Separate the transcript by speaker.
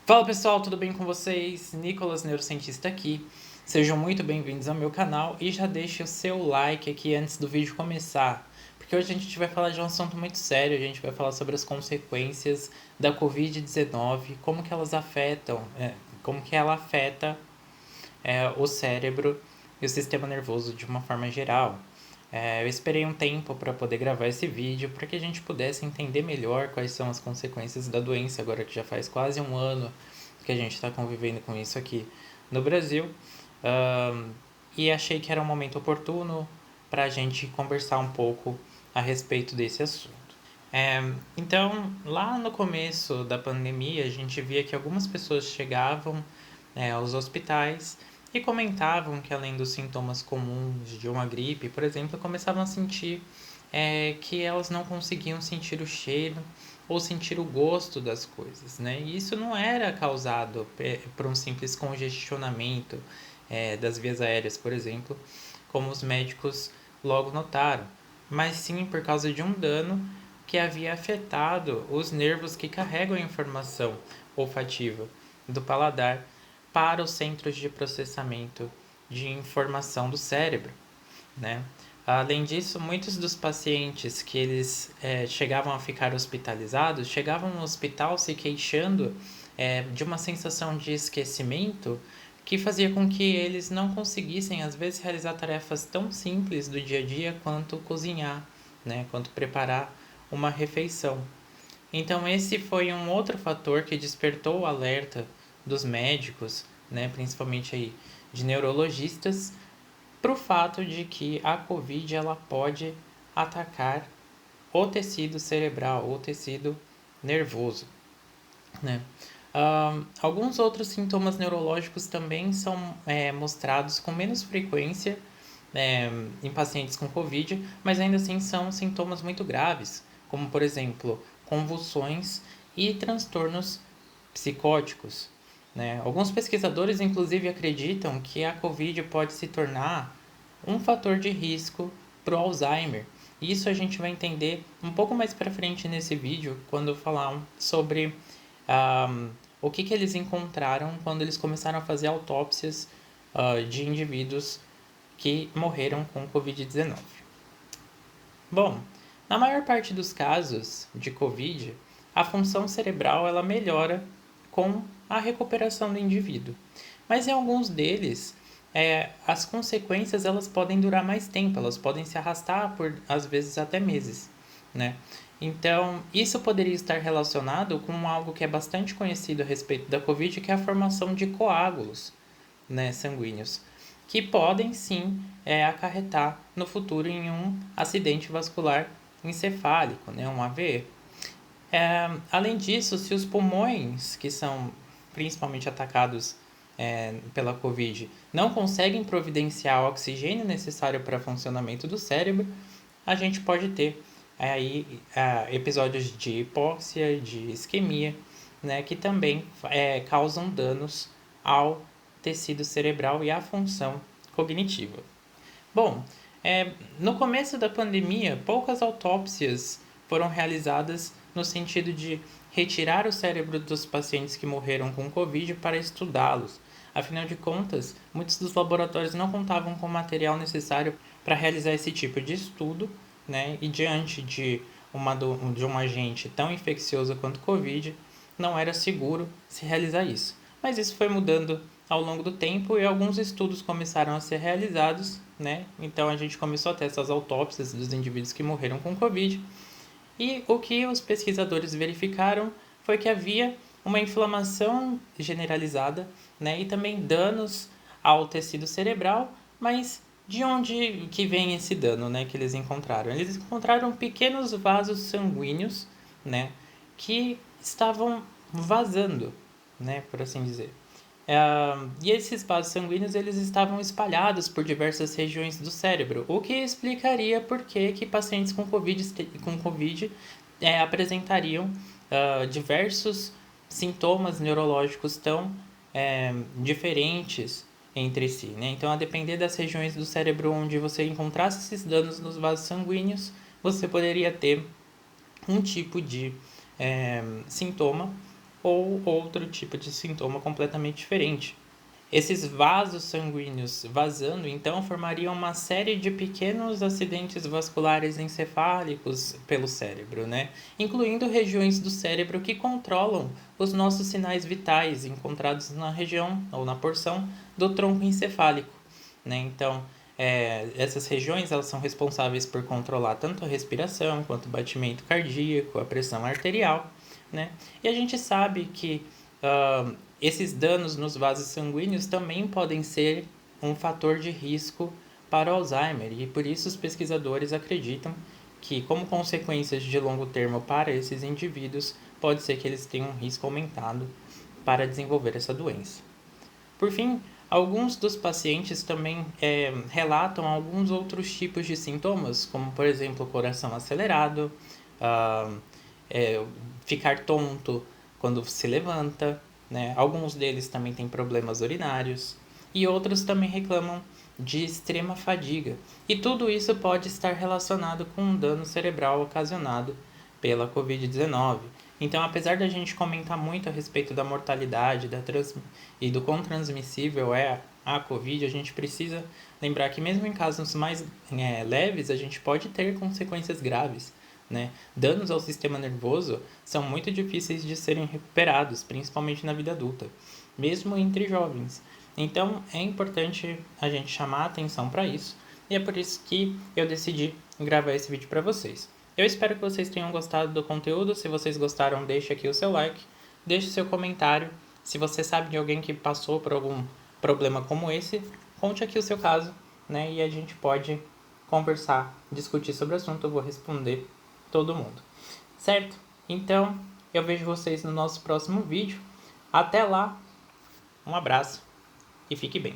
Speaker 1: Fala pessoal, tudo bem com vocês? Nicolas, neurocientista aqui. Sejam muito bem-vindos ao meu canal e já deixe o seu like aqui antes do vídeo começar, porque hoje a gente vai falar de um assunto muito sério, a gente vai falar sobre as consequências da Covid-19, como que elas afetam, como que ela afeta o cérebro e o sistema nervoso de uma forma geral. Eu esperei um tempo para poder gravar esse vídeo para que a gente pudesse entender melhor quais são as consequências da doença, agora que já faz quase um ano que a gente está convivendo com isso aqui no Brasil. E achei que era um momento oportuno para a gente conversar um pouco a respeito desse assunto. Então, lá no começo da pandemia, a gente via que algumas pessoas chegavam aos hospitais e comentavam que, além dos sintomas comuns de uma gripe, por exemplo, começavam a sentir que elas não conseguiam sentir o cheiro ou sentir o gosto das coisas, né? E isso não era causado por um simples congestionamento das vias aéreas, por exemplo, como os médicos logo notaram, mas sim por causa de um dano que havia afetado os nervos que carregam a informação olfativa do paladar para os centros de processamento de informação do cérebro, né? Além disso, muitos dos pacientes que eles chegavam a ficar hospitalizados, chegavam no hospital se queixando de uma sensação de esquecimento que fazia com que eles não conseguissem, às vezes, realizar tarefas tão simples do dia a dia quanto cozinhar, né? Quanto preparar uma refeição. Então esse foi um outro fator que despertou o alerta dos médicos, né, principalmente aí de neurologistas, para o fato de que a COVID ela pode atacar o tecido cerebral, o tecido nervoso, né? Alguns outros sintomas neurológicos também são mostrados com menos frequência em pacientes com Covid, mas ainda assim são sintomas muito graves, como por exemplo convulsões e transtornos psicóticos. Né? Alguns pesquisadores, inclusive, acreditam que a Covid pode se tornar um fator de risco para o Alzheimer. Isso a gente vai entender um pouco mais para frente nesse vídeo, quando falar sobre o que eles encontraram quando eles começaram a fazer autópsias de indivíduos que morreram com Covid-19. Bom, na maior parte dos casos de Covid, a função cerebral ela melhora com a recuperação do indivíduo. Mas em alguns deles, as consequências elas podem durar mais tempo, elas podem se arrastar por às vezes até meses, né? Então, isso poderia estar relacionado com algo que é bastante conhecido a respeito da Covid, que é a formação de coágulos, né, sanguíneos, que podem sim acarretar no futuro em um acidente vascular encefálico, né, um AVE. Além disso, se os pulmões, que são principalmente atacados pela Covid, não conseguem providenciar o oxigênio necessário para o funcionamento do cérebro, a gente pode ter aí episódios de hipóxia, de isquemia, né, que também causam danos ao tecido cerebral e à função cognitiva. Bom, no começo da pandemia, poucas autópsias foram realizadas no sentido de retirar o cérebro dos pacientes que morreram com Covid para estudá-los. Afinal de contas, muitos dos laboratórios não contavam com o material necessário para realizar esse tipo de estudo, né? E diante de um agente tão infeccioso quanto o Covid, não era seguro se realizar isso. Mas isso foi mudando ao longo do tempo e alguns estudos começaram a ser realizados, né? Então a gente começou a ter essas autópsias dos indivíduos que morreram com Covid. E o que os pesquisadores verificaram foi que havia uma inflamação generalizada, né? E também danos ao tecido cerebral, mas de onde que vem esse dano, né, que eles encontraram? Eles encontraram pequenos vasos sanguíneos, né, que estavam vazando, né, por assim dizer. E esses vasos sanguíneos eles estavam espalhados por diversas regiões do cérebro, o que explicaria por que pacientes com COVID apresentariam diversos sintomas neurológicos tão diferentes entre si. Né? Então, a depender das regiões do cérebro onde você encontrasse esses danos nos vasos sanguíneos, você poderia ter um tipo de sintoma ou outro tipo de sintoma completamente diferente. Esses vasos sanguíneos vazando, então, formariam uma série de pequenos acidentes vasculares encefálicos pelo cérebro, né? Incluindo regiões do cérebro que controlam os nossos sinais vitais encontrados na região ou na porção do tronco encefálico, né? Então, essas regiões elas são responsáveis por controlar tanto a respiração quanto o batimento cardíaco, a pressão arterial, né? E a gente sabe que esses danos nos vasos sanguíneos também podem ser um fator de risco para o Alzheimer, e por isso os pesquisadores acreditam que, como consequências de longo termo para esses indivíduos, pode ser que eles tenham um risco aumentado para desenvolver essa doença. Por fim, alguns dos pacientes também relatam alguns outros tipos de sintomas, como por exemplo coração acelerado, ficar tonto quando se levanta, né? Alguns deles também têm problemas urinários e outros também reclamam de extrema fadiga. E tudo isso pode estar relacionado com um dano cerebral ocasionado pela Covid-19. Então, apesar da gente comentar muito a respeito da mortalidade e do quão transmissível é a Covid, a gente precisa lembrar que mesmo em casos mais leves, a gente pode ter consequências graves, né? Danos ao sistema nervoso são muito difíceis de serem recuperados, principalmente na vida adulta, mesmo entre jovens. Então, é importante a gente chamar a atenção para isso, e é por isso que eu decidi gravar esse vídeo para vocês. Eu espero que vocês tenham gostado do conteúdo. Se vocês gostaram, deixe aqui o seu like, deixe o seu comentário. Se você sabe de alguém que passou por algum problema como esse, conte aqui o seu caso, né? E a gente pode conversar, discutir sobre o assunto. Eu vou responder todo mundo, certo? Então, eu vejo vocês no nosso próximo vídeo. Até lá, um abraço e fique bem.